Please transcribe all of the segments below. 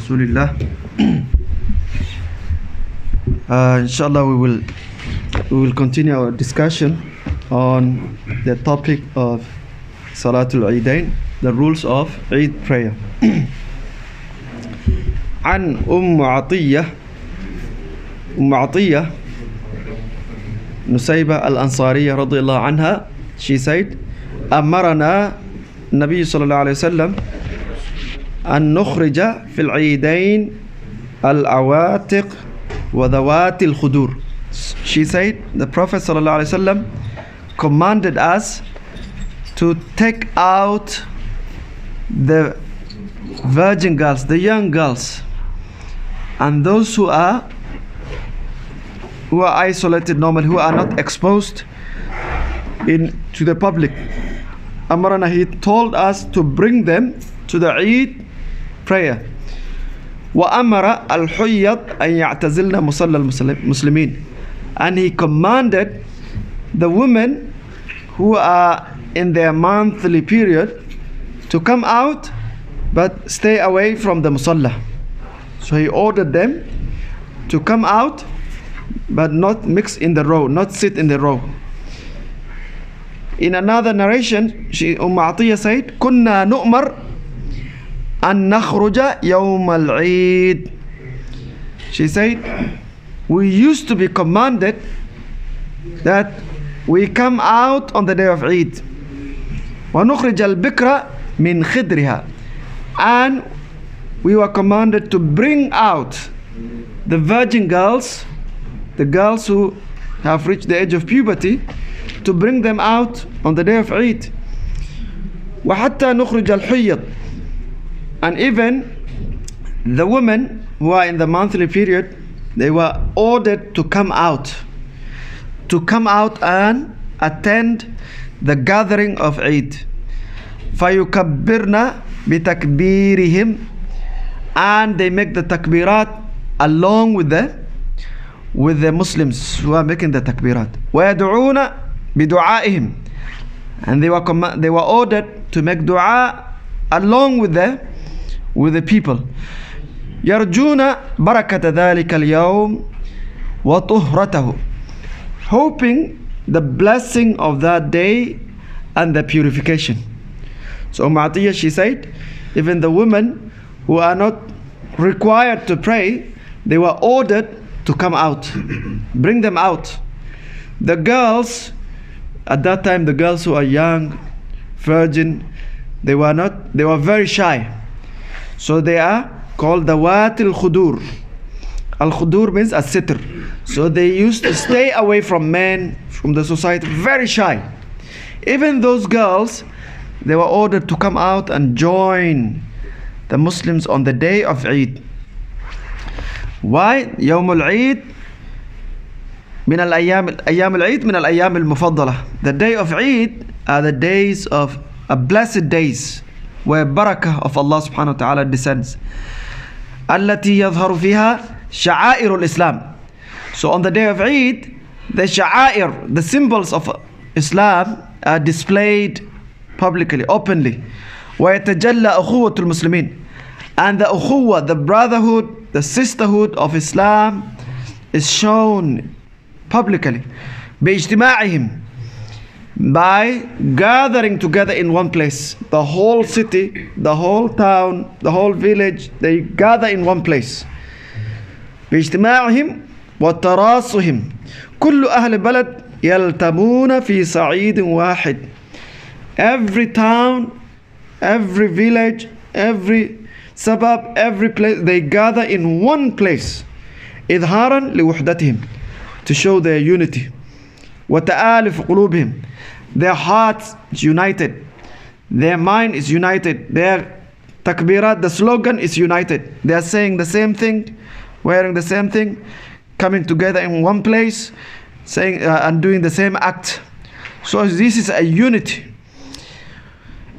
Rasulillah. Inshallah, we will continue our discussion on the topic of Salat Al Eidain, the rules of Eid prayer. عن أم عطية نسيبة الأنصارية رضي الله عنها, she said, أمرنا النبي صلى الله عليه وسلم أن نخرج في العيدين العواتق وذوات الخدور. She said, the Prophet صلى الله عليه وسلم commanded us to take out the virgin girls, the young girls, and those who are isolated normally, who are not exposed to the public. Amarana, he told us to bring them to the Eid prayer. وَأَمَرَ الْحُيَّضْ أَنْ يَعْتَزِلْنَ مُصَلَّى الْمُسْلِمِينَ, and he commanded the women who are in their monthly period to come out but stay away from the musalla. So he ordered them to come out but not mix in the row, not sit in the row. In another narration, Atiyya said, كنا نؤمر أن نخرج يوم العيد. She said, we used to be commanded that we come out on the day of Eid. ونخرج البكرة من خدرها, and we were commanded to bring out the virgin girls, the girls who have reached the age of puberty, to bring them out on the day of Eid. وحتى نخرج الحيض, and even the women who are in the monthly period, they were ordered to come out and attend the gathering of Eid. فيكبرنا بتكبيرهم, and they make the takbirat along with the Muslims who are making the takbirat. ويدعون بدعائهم, and they were ordered to make dua along with the people. يرجون بركة ذلك اليوم وطهرته, hoping the blessing of that day and the purification. So Atiyya, she said, even the women who are not required to pray, they were ordered to come out, bring them out. The girls, at that time, the girls who are young, virgin, they were very shy. So they are called Dawat al-Khudur. Al-Khudur means as-sitr. So they used to stay away from men, from the society, very shy. Even those girls, they were ordered to come out and join the Muslims on the day of Eid. Why? يوم العيد من الأيام العيد من الأيام المفضلة. The day of Eid are the days of blessed days where barakah of Allah subhanahu wa ta'ala descends. التي يظهر فيها شعائر الإسلام. So on the day of Eid, the sha'air, the symbols of Islam, are displayed publicly, openly. ويتجلى أخوة المسلمين, and the ukhuwah, the brotherhood, the sisterhood of Islam is shown publicly. باجتماعهم, by gathering together in one place. The whole city, the whole town, the whole village, they gather in one place. باجتماعهم وتراصهم كل أهل بلد يلتمون في صعيد واحد. Every town, every village, every suburb, every place, they gather in one place. إظهارا لوحدتهم, to show their unity. وتآلف قلوبهم, their hearts is united, their mind is united, their takbirat, the slogan is united. They are saying the same thing, wearing the same thing, coming together in one place, saying and doing the same act. So this is a unity.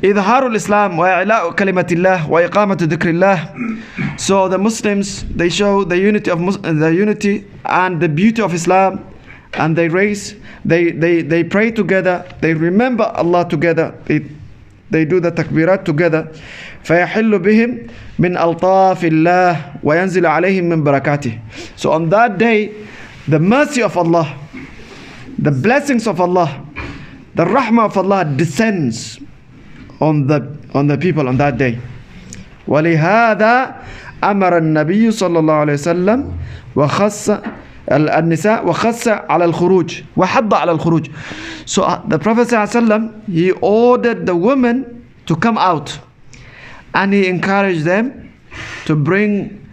إظهار الإسلام وإعلاء كلمة الله وإقامة ذكر الله. So the Muslims, they show the unity and the beauty of Islam, and they pray together, they remember Allah together, they do the takbirat together. فيحل بهم من ألطاف الله وينزل عليهم من بركاته. So on that day, the mercy of Allah, the blessings of Allah, the rahmah of Allah descends on the people on that day. ولهذا أمر النبي صلى الله عليه وسلم وخص النساء وخص على الخروج وحض على الخروج. So the Prophet ﷺ, he ordered the women to come out, and he encouraged them to bring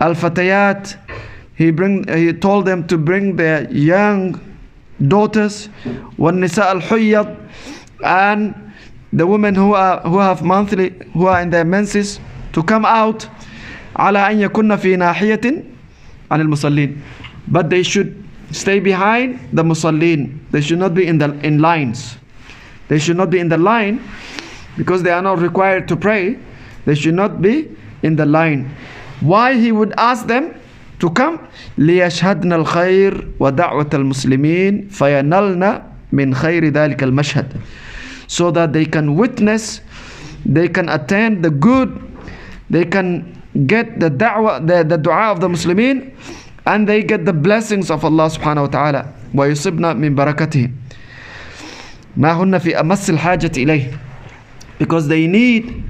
al-fatayat. He told them to bring their young daughters, وَالنِّسَاء الْحُيَّض, and the women who are in their menses, to come out, على أن يكن في ناحية عن المصلين, but they should stay behind the musallin. They should not be in lines. They should not be in the line, because they are not required to pray. They should not be in the line. Why he would ask them to come? ليشهدن الخير ودعوة المسلمين فينلن من خير ذلك المشهد. So that they can witness, they can attend the good, they can get the da'wah, the dua of the Muslimin, and they get the blessings of Allah subhanahu wa ta'ala. ويصبن من بركته ما هن في أمس الحاجة إليه, because they need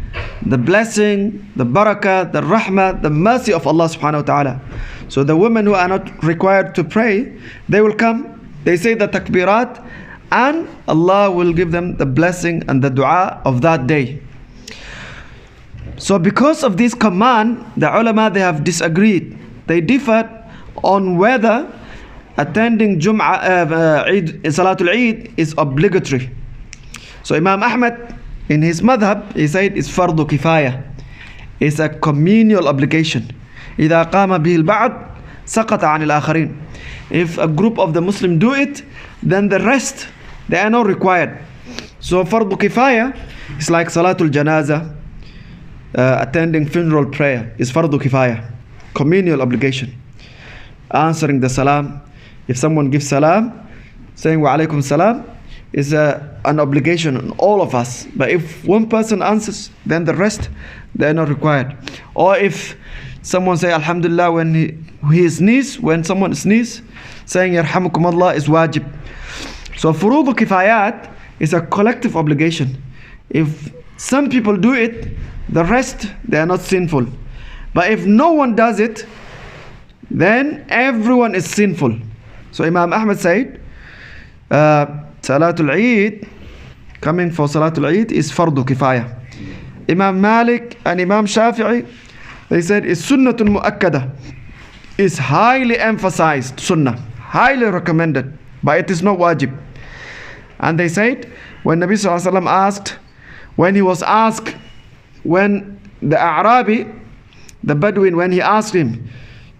the blessing, the barakah, the rahmah, the mercy of Allah subhanahu wa ta'ala. So the women who are not required to pray, they will come, they say the takbirat, and Allah will give them the blessing and the dua of that day. So because of this command, the ulama, they have disagreed. They differed on whether attending Salatul Eid is obligatory. So Imam Ahmad, in his madhab, he said it's fardu kifaya. It's a communal obligation. إذا قام به البعض سقط عن الآخرين. If a group of the Muslims do it, then the rest, they are not required. So fardu kifaya is like Salatul Janaza, attending funeral prayer is fardu kifaya, communal obligation. Answering the salam, if someone gives salam, saying wa alaikum salam, is an obligation on all of us. But if one person answers, then the rest, they are not required. Or if someone say alhamdulillah when he sneezes, when someone sneezes, saying yarhamukum Allah is wajib. So furudu kifayat is a collective obligation. If some people do it, the rest, they are not sinful. But if no one does it, then everyone is sinful. So Imam Ahmad said, Salatul Eid, coming for Salatul Eid is fardu kifaya. Imam Malik and Imam Shafi'i, they said it's sunnatul mu'akkada. It's highly emphasized sunnah, highly recommended, but it is not wajib. And they said, when Nabi Sallallahu Alaihi Wasallam asked, when he was asked, when the A'rabi, the Bedouin, when he asked him,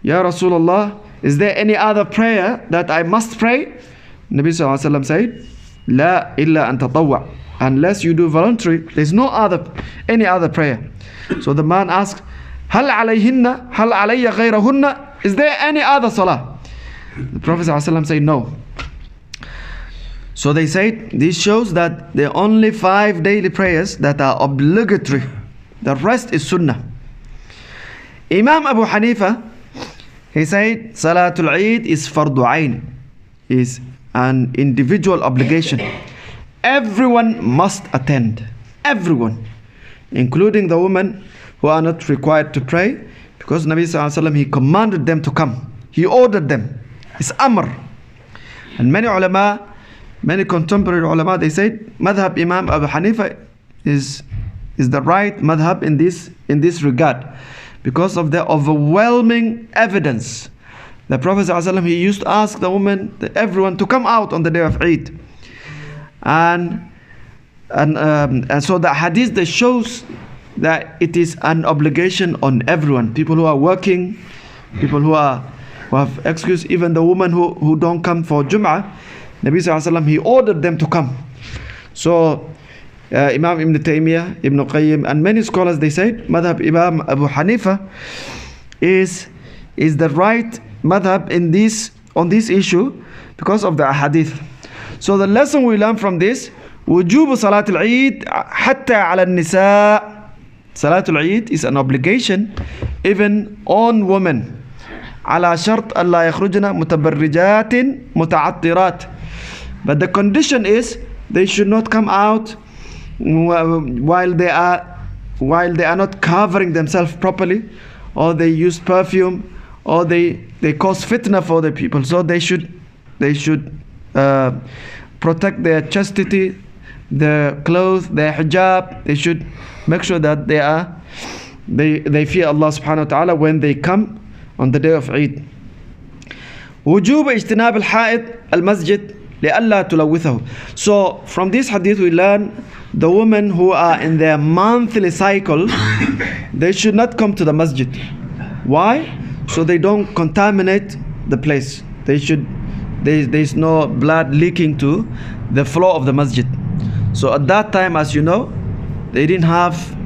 Ya Rasulullah, is there any other prayer that I must pray? Nabi Sallallahu Alaihi Wasallam said, La illa an tatawwa. Unless you do voluntary, there's no any other prayer. So the man asked, Hal alayhinna, hal alayya ghayrahunna? Is there any other salah? The Prophet Sallallahu Alaihi Wasallam said, no. So they said, this shows that there are only 5 daily prayers that are obligatory. The rest is sunnah. Imam Abu Hanifa, he said, Salatul Eid is fardu ayn, is an individual obligation. Everyone must attend. Everyone, including the women who are not required to pray, because Nabi Sallallahu Alaihi Wasallam, he commanded them to come. He ordered them. It's amr. And many ulama, many contemporary ulama, they said madhab Imam Abu Hanifa is the right madhab in this regard, because of the overwhelming evidence. The Prophet ﷺ, he used to ask the women, everyone, to come out on the day of Eid, and so the hadith that shows that it is an obligation on everyone. People who are working, people who have excuse, even the women who don't come for Jum'ah, Nabi Sallallahu Alaihi Wasallam, he ordered them to come. So Imam Ibn Taymiyyah, Ibn Qayyim, and many scholars, they said madhab Imam Abu Hanifa is the right madhab on this issue because of the hadith. So the lesson we learn from this, wujubu salatul Eid hatta ala nisa. Salat Al Eid is an obligation even on women. على شرط ألا يخرجن متبرجات متعطرات. But the condition is they should not come out while they are not covering themselves properly, or they use perfume, or they cause fitna for the people. So they should protect their chastity, their clothes, their hijab. They should make sure that they fear Allah subhanahu wa ta'ala when they come on the day of Eid. وجوب اجتناب الحائض المسجد لألا تلوثه. So from this hadith we learn the women who are in their monthly cycle, they should not come to the masjid. Why? So they don't contaminate the place. There's no blood leaking to the floor of the masjid. So at that time, as you know, they didn't have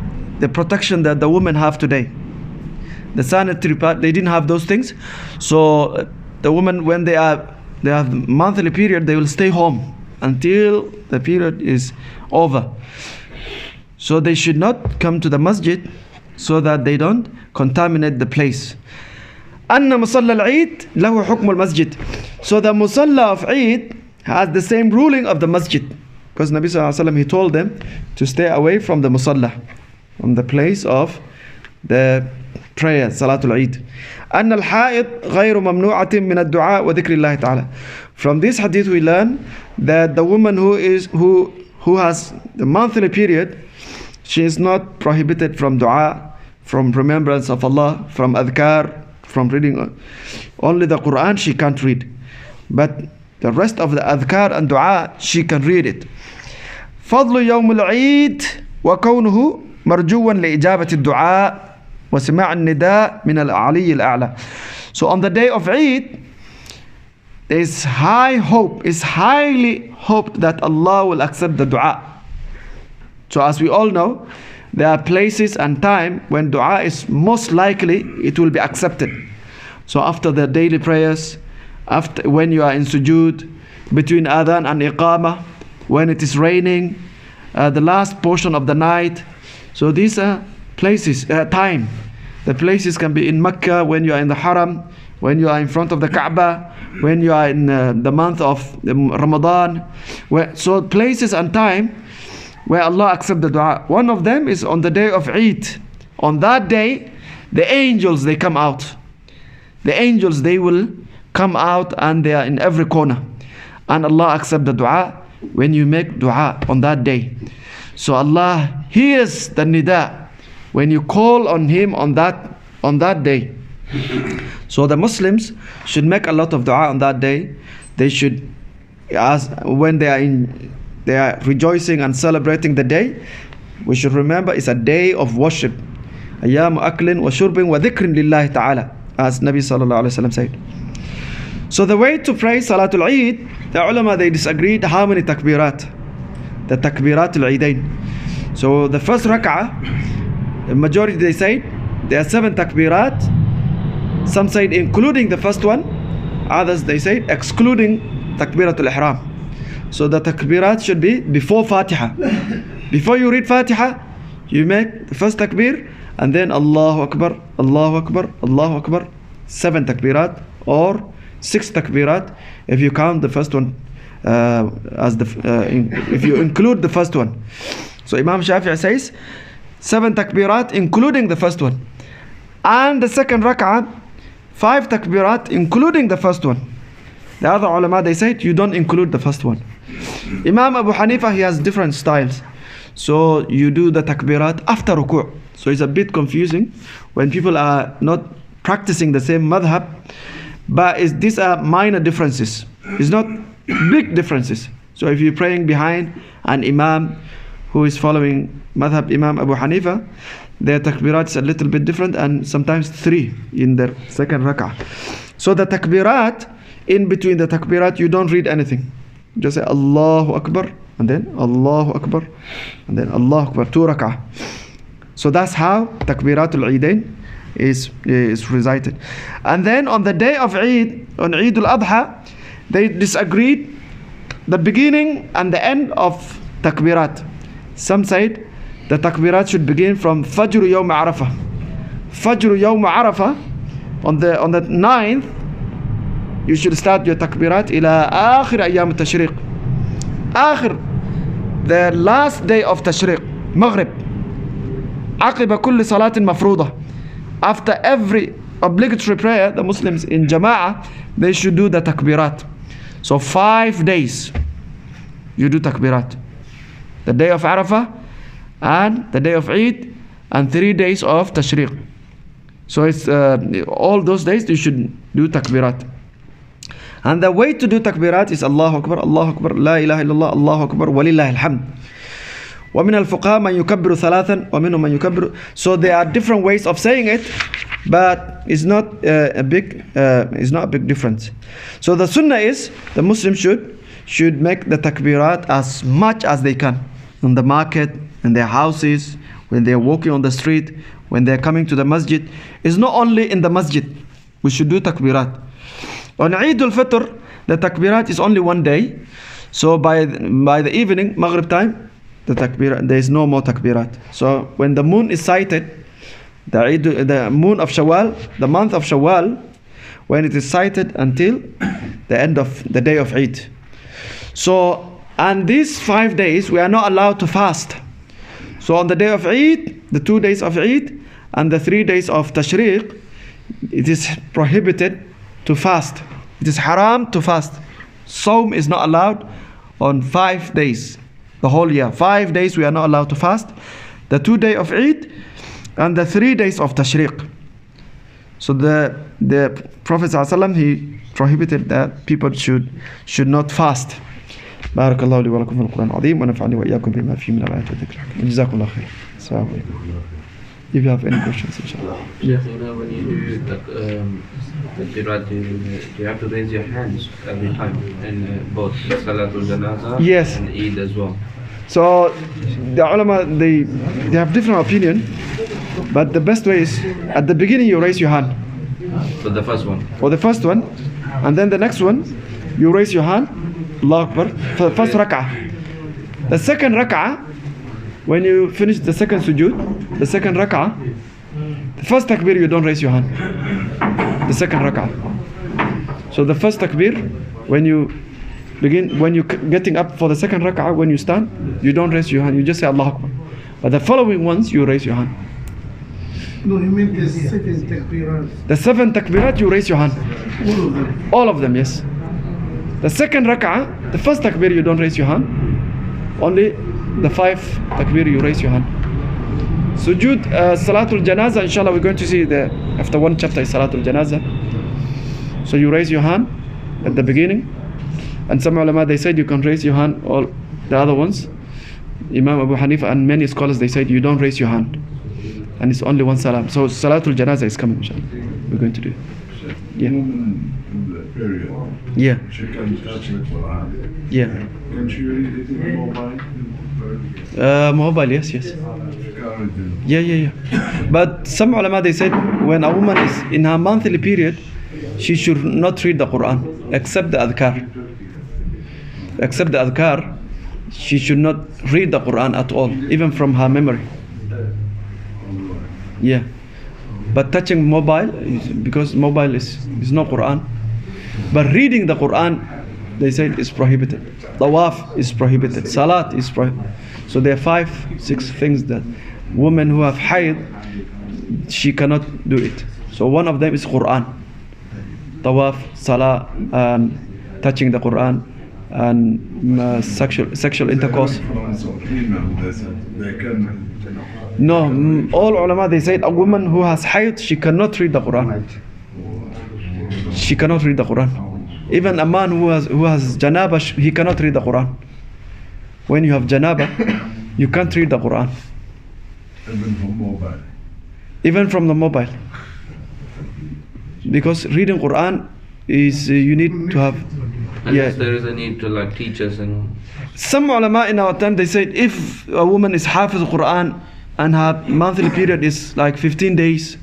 the protection that the women have today. The sanitary part, they didn't have those things. So the women, when they have monthly period, they will stay home until the period is over. So they should not come to the masjid so that they don't contaminate the place. أن مصلى العيد له حكم المسجد. So the musalla of Eid has the same ruling of the masjid, because Nabi sallallahu alaihi wasallam, he told them to stay away from the musalla, from the place of the prayer, Salat Al Eid. أن الحائض غير ممنوعة من الدعاء وذكر الله تعالى. From this hadith we learn that the woman who has the monthly period, she is not prohibited from dua, from remembrance of Allah, from adhkar, from reading. Only the Quran she can't read, but the rest of the adhkar and dua she can read it. فضل يوم العيد وكونه مرجوا لإجابة الدعاء وسماع النداء من العلي الأعلى. So on the day of Eid, there is high hope, it's highly hoped that Allah will accept the dua. So as we all know, there are places and time when dua is most likely it will be accepted. So after the daily prayers, after when you are in sujood, between adhan and iqamah, when it is raining, the last portion of the night. So these are places, time. The places can be in Mecca, when you are in the Haram, when you are in front of the Kaaba, when you are in the month of Ramadan. So places and time where Allah accepts the dua. One of them is on the day of Eid. On that day, the angels, they come out. The angels, they will come out and they are in every corner. And Allah accepts the dua when you make dua on that day. So Allah hears the nida when you call on Him on that day. So the Muslims should make a lot of dua on that day. They should, when they are rejoicing and celebrating the day, we should remember it's a day of worship. أيام أكل وشرب وذكر لله تعالى, as Nabi sallallahu alaihi wasallam said. So the way to pray Salatul Eid, the ulama, they disagreed how many takbirat. The takbirat al-Eidain. So the first rak'ah, the majority they say there are 7 takbirat. Some say including the first one, others they say excluding takbiratul ihram. So the takbirat should be before Fatiha. Before you read Fatiha, you make the first takbir and then Allahu Akbar, Allahu Akbar, Allahu Akbar. 7 takbirat or 6 takbirat if you count the first one if you include the first one. So Imam Shafi'i says 7 takbirat including the first one, and the second rak'ah 5 takbirat including the first one. The other ulama, they said you don't include the first one. Imam Abu Hanifa, he has different styles. So you do the takbirat after ruku'. So it's a bit confusing when people are not practicing the same madhab, but these are minor differences. It's not big differences. So if you're praying behind an imam who is following madhab Imam Abu Hanifa, their takbirat is a little bit different, and sometimes 3 in their second rak'ah. So the takbirat, in between the takbirat, you don't read anything. Just say Allahu Akbar and then Allahu Akbar and then Allahu Akbar, 2 rak'ah. So that's how takbiratul Eidain is recited. And then on the day of Eid, on Eid al-Adha, they disagreed the beginning and the end of takbirat. Some said the takbirat should begin from Fajr Yawm Arafah. Fajr Yawm Arafah, on the 9th, you should start your takbirat ila akhir ayyam al-tashriq. Akhir, the last day of tashriq, Maghrib. عقب كل صلاة مفروضة. After every obligatory prayer, the Muslims in Jama'ah, they should do the takbirat. So 5 days you do takbirat. The day of Arafah and the day of Eid and 3 days of Tashriq. So it's all those days you should do takbirat. And the way to do takbirat is Allahu Akbar, Allahu Akbar, La ilaha illallah, Allahu Akbar, Walillahi alhamd. وَمِنَ الْفُقَهَاءِ مَنْ يُكَبِّرُ ثَلَاثًا وَمِنْهُمْ مَنْ يُكَبِّرُ. So there are different ways of saying it, but it's not a big difference. So the sunnah is the Muslims should make the takbirat as much as they can in the market, in their houses, when they're walking on the street, when they're coming to the masjid. It's not only in the masjid we should do takbirat. On Eid al-Fitr, the takbirat is only 1 day. So by the evening, Maghrib time, the takbirat, there is no more takbirat. So when the moon is sighted, the moon of Shawwal, the month of Shawwal, when it is sighted until the end of the day of Eid. So, and these 5 days we are not allowed to fast. So on the day of Eid, the 2 days of Eid and the 3 days of Tashriq, it is prohibited to fast. It is haram to fast. Sawm is not allowed on 5 days, the whole year. 5 days we are not allowed to fast. The 2 days of Eid and the 3 days of Tashriq. So the Prophet ﷺ, he prohibited that people should not fast. بارك الله لي ولكم في القرآن العظيم ونفعني وإياكم بما فيه من الآيات والذكر الحكيم. جزاكم الله خير. السلام عليكم. If you have any questions, inshallah. Yes, when you do takbirat, you have to raise your hands every time in both Salat Al Janaza and Eid as well. So the ulama, they have different opinion, but the best way is at the beginning you raise your hand. For the first one. For the first one, and then the next one, you raise your hand, Allahu Akbar, for the first rak'ah. The second rak'ah, when you finish the second sujood, the second rak'ah, the first takbir you don't raise your hand. The second rak'ah. So the first takbir, when you getting up for the second rak'ah, when you stand, you don't raise your hand, you just say Allahu Akbar. But the following ones, you raise your hand. No, you mean the 7 takbirat. The 7 takbirat, you raise your hand. All of them? All of them, yes. The second rak'ah, the first takbir, you don't raise your hand. Only the 5 takbir, you raise your hand. Sujood, Salatul Janaza, inshallah, we're going to see after one chapter is Salatul Janaza. So you raise your hand at the beginning. And some ulama, they said you can raise your hand, all the other ones. Imam Abu Hanifa and many scholars, they said you don't raise your hand. And it's only one salam. So Salatul Janaza is coming, inshallah. We're going to do. Yeah. Yeah. She can touch the Quran. Yeah. Can she read it in the mobile? Mobile, yes. Yeah. But some ulama, they said when a woman is in her monthly period, she should not read the Quran except the adhkar. Except the adhkar, she should not read the Quran at all, even from her memory. Yeah. But touching mobile, because mobile is no Quran. But reading the Quran, they said is prohibited. Tawaf is prohibited. Salat is prohibited. So there are 5, 6 things that women who have haid, she cannot do it. So one of them is Quran. Tawaf, Salah, and touching the Quran, and sexual intercourse. No, all ulama, they said a woman who has haid, she cannot read the Quran. She cannot read the Quran. Even a man who has janaba, he cannot read the Quran. When you have janaba, you can't read the Quran. Even from mobile. Even from the mobile. Because reading Quran is you need to have. Unless there is a need to like teach us and. Some ulama in our time, they said if a woman is hafiz Quran and her monthly period is like 15 days,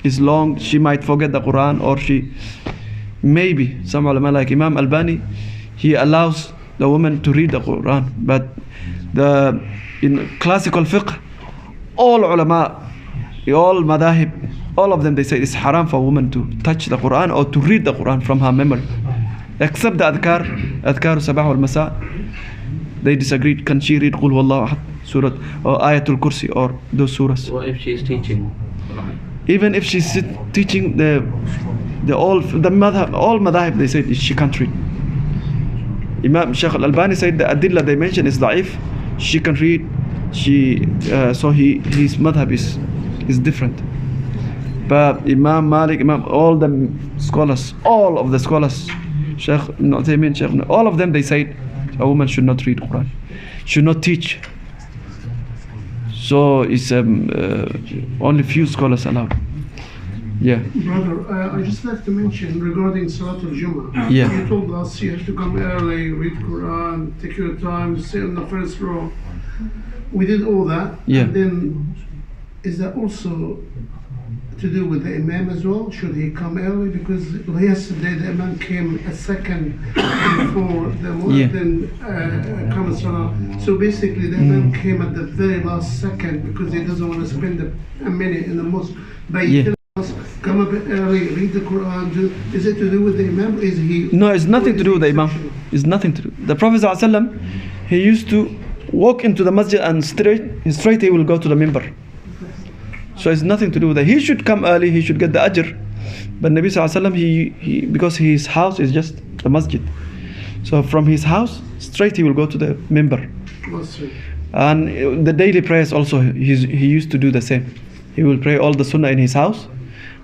is long, she might forget the Quran, or maybe some ulama like Imam Albani, he allows the woman to read the Quran. But in classical fiqh, all ulama, all madahib, all of them, they say it's haram for a woman to touch the Quran or to read the Quran from her memory. Except the adhkar sabah wal masa. They disagreed. Can she read Qul Huwallahu Ahad, Surah, or Ayatul Kursi, or those surahs? What if she's teaching? Even if she's teaching the madhab, all madhab, they said she can't read. Imam Shaykh al-Albani said the adilla they mentioned is da'if. She can read. So his madhab is different. But Imam Malik, all the scholars, all of the scholars, Shaykh Nu'taymin, Shaykh, all of them, they said a woman should not read Quran, should not teach. So it's only few scholars allowed. Yeah. Brother, I just like to mention regarding Salat al-Jum'ah. Yeah. You told us you have to come early, read Quran, take your time, sit in the first row. We did all that. Yeah. And then, is that also to do with the Imam as well? Should he come early? Because yesterday the Imam came a second before the Mu'adhin come Salah. So basically the Imam came at the very last second because he doesn't want to spend a minute in the mosque. But he tells us, come a bit early, read the Quran. Is it to do with the Imam? Is he? No, it's nothing to do with the Imam. It's nothing to do. The Prophet ﷺ, he used to walk into the masjid and straight he will go to the minbar. So it's nothing to do with that. He should come early, he should get the ajr. But Nabi ﷺ, he because his house is just the masjid. So from his house, straight he will go to the minbar. And the daily prayers also, he used to do the same. He will pray all the sunnah in his house.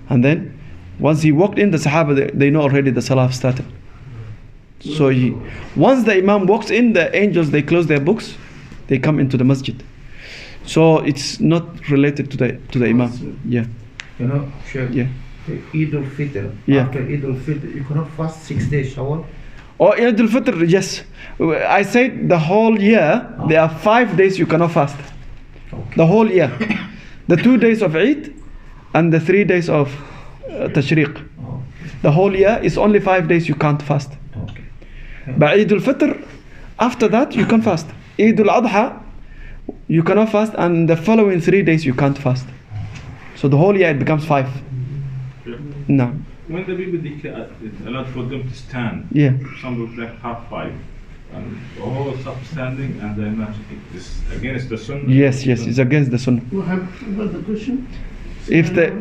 And then, once he walked in, the Sahaba, they know already the salah started. So once the Imam walks in, the angels, they close their books, they come into the masjid. So it's not related to the Imam. Yeah. You know, Sheikh, yeah. Eid al-Fitr. Yeah. After Eid al-Fitr, you cannot fast 6 days Shawwal. Or Eid al-Fitr, yes. I said the whole year, there are 5 days you cannot fast. Okay. The whole year. The 2 days of Eid and the 3 days of Tashriq. Okay. The whole year is only 5 days you can't fast. Okay. But Eid al-Fitr, after that you can fast. Eid al-Adha, you cannot fast, and the following 3 days you can't fast. So the whole year it becomes 5. No. When the people declare it's allowed for them to stand, Yeah. some will play 5:30, and all stop standing, and then it's against the sunnah. Yes, it's against the sunnah. What about the question? If the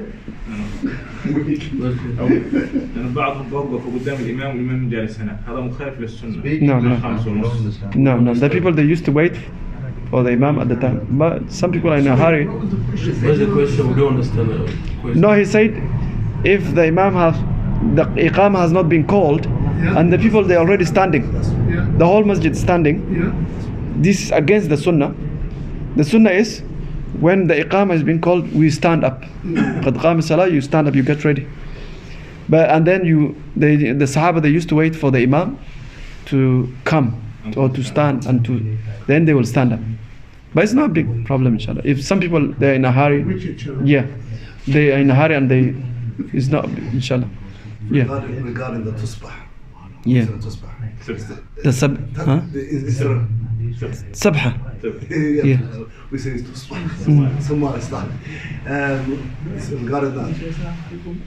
لأن بعضهم بوقفوا قدام الإمام والإمام جالس هنا، هذا مخالف للسنة. No, the people, they used to wait for the Imam at the time. But some people are in a hurry. What's the question? We don't understand the question. No, he said, if the Imam the Iqamah has not been called, and the people, they are already standing, Yeah. the whole masjid standing, Yeah. this is against the sunnah. The sunnah is, when the Iqamah has been called, we stand up. Qad qama salah, you stand up, you get ready. And then the Sahaba, they used to wait for the Imam to come or to stand, and then they will stand up. But it's not a big problem, inshallah. If some people, they're in a hurry, yeah, they are in a hurry and it's not, inshallah. Yeah. Regarding the tusbah. Yeah. Tusbah. The huh? Is there Sabha. yeah. We say it's tusbah. Somewhere it's done. Regarding that,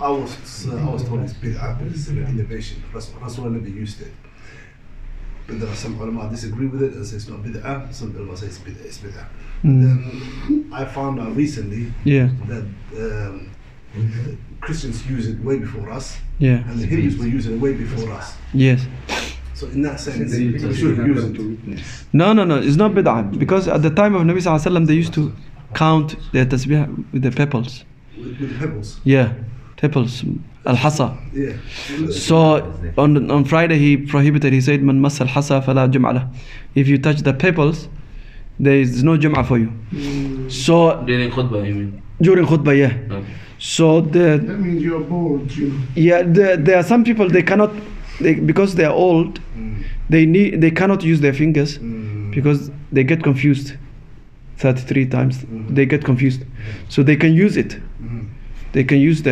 I was told it's bid'ah, but it's an innovation. Rasulullah never used it. But there are some ulama disagree with it and say it's not bid'ah. Some ulama say it's bid'ah. Then I found out recently that Christians use it way before us, and the Hindus were using it way before us. Yes. So in that sense, we should use it. No, it's not bid'ah, because at the time of Nabi Sallallahu Alaihi Wasallam, they used to count their tasbih with the pebbles. With pebbles. Yeah, pebbles, al-hasa. Yeah. So on Friday he prohibited. He said, "Man massa al-hasa fala jum'a lah." If you touch the pebbles, there is no jum'ah for you. So During khutbah, you mean? during khutbah, yeah. Okay. That So means you're bored, you know. yeah, there are some people, they cannot, because they are old, they cannot use their fingers because they get confused 33 times. They get confused, so they can use it. They can use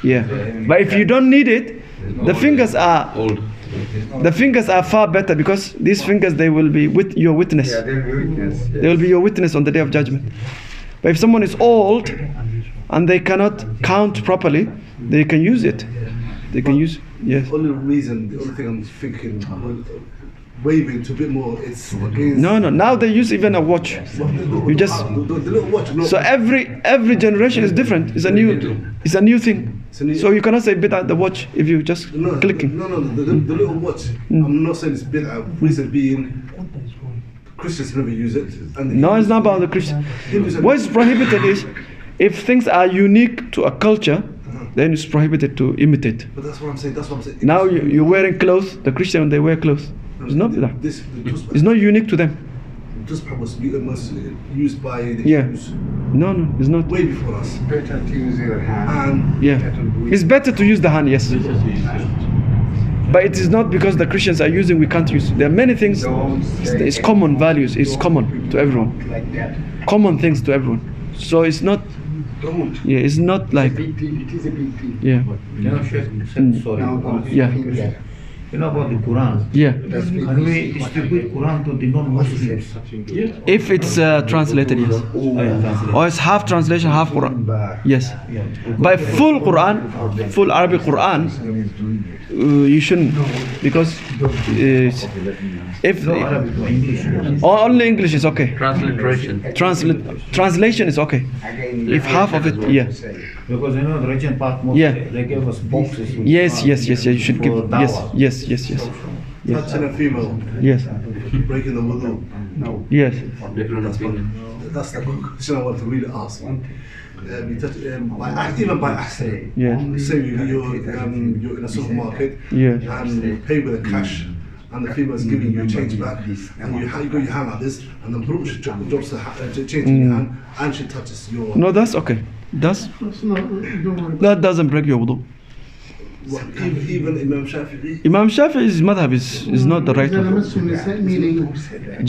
yeah. But if you don't need it, the fingers are Old. The fingers are far better because these fingers, they will be with your witness. Yeah, they'll be witness. They will be your witness on the day of judgment. But if someone is old and they cannot count properly, they can use it. They can use, yes. The only thing I'm thinking, waving to a bit more, it's against. No. Now they use even a watch. You just. The little watch. So every generation is different. It's a new thing. So you cannot say bid'ah the watch if you just clicking. No. The little watch. I'm not saying it's bid'ah. Reason being, Christians never use it. And No, it's not about the Christian. What is prohibited is if things are unique to a culture, then it's prohibited to imitate. But that's what I'm saying. Now you're wearing clothes. The Christian, they wear clothes. It's not bid'ah. It's not unique to them. This was used by the Yeah. Jews No, it's not. way before us. Better to use your hand. And Yeah, it's better to use the hand, yes. But it is not because the Christians are using, we can't use. There are many things. It's common values. It's common to everyone. Like that. Common things to everyone. So it's not. Don't. Yeah, it's not like. Big deal. It is a big deal. Yeah. Sorry. Now don't Yeah. think that. You know about the Quran? Yeah. Can we distribute Quran to the non-Muslims? If it's translated, yes. Or it's half translation, half Quran. Yes. By full Quran, full Arabic Quran, you shouldn't, because if No Arabic, no English. only English is okay. Translation. Translation is okay. Again, If half of it, yeah. Because you know the region part most, Yeah. they gave us boxes. with Yes, Quran yes. You should give. for Yes, dawah. yes. touching a female, Yes, breaking the wudu. no. yes. Different opinion. That's the question I want to really ask. You touch, even by accident. Yeah. Say you're in a supermarket Yeah. and you pay with the cash, and the female is giving you change back, and you got your hand like this, and then boom, she drops the change in your hand, and she touches your. No, that's okay. That's not, don't worry. That doesn't break your wudu. Even Imam Shafi'i. Imam Shafi'i's madhab is not the right one. Meaning,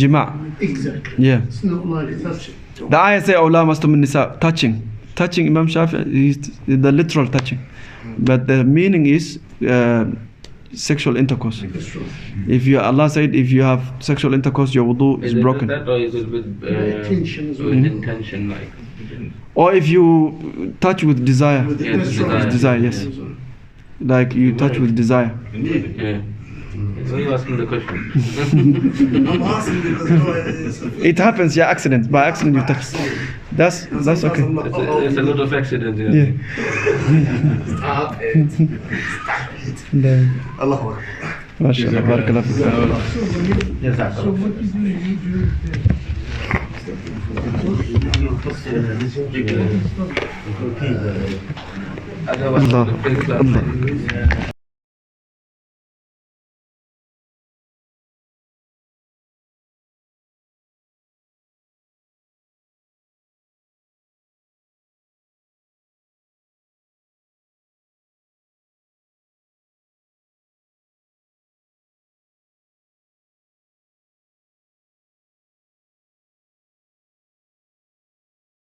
Jima'. exactly. Yeah. It's not like touching. The ayah say awla mastum nisa, touching. Touching Imam Shafi'i is the literal touching. But the meaning is sexual intercourse. If you, Allah said, if you have sexual intercourse, your wudu is Is it broken. with that or is it with Intention as well. with intention, like? Or if you touch with desire. Yes, That's right. desire. Desire, yes. Like you touch with desire. Yeah. So you asking the question. I'm asking because you know, it's It happens, yeah, accident. By accident you touch. That's okay. It's a lot of accidents. Yeah. Stop it. Allahu Akbar. MashaAllah, barakallah fik. So what did you do? Allah.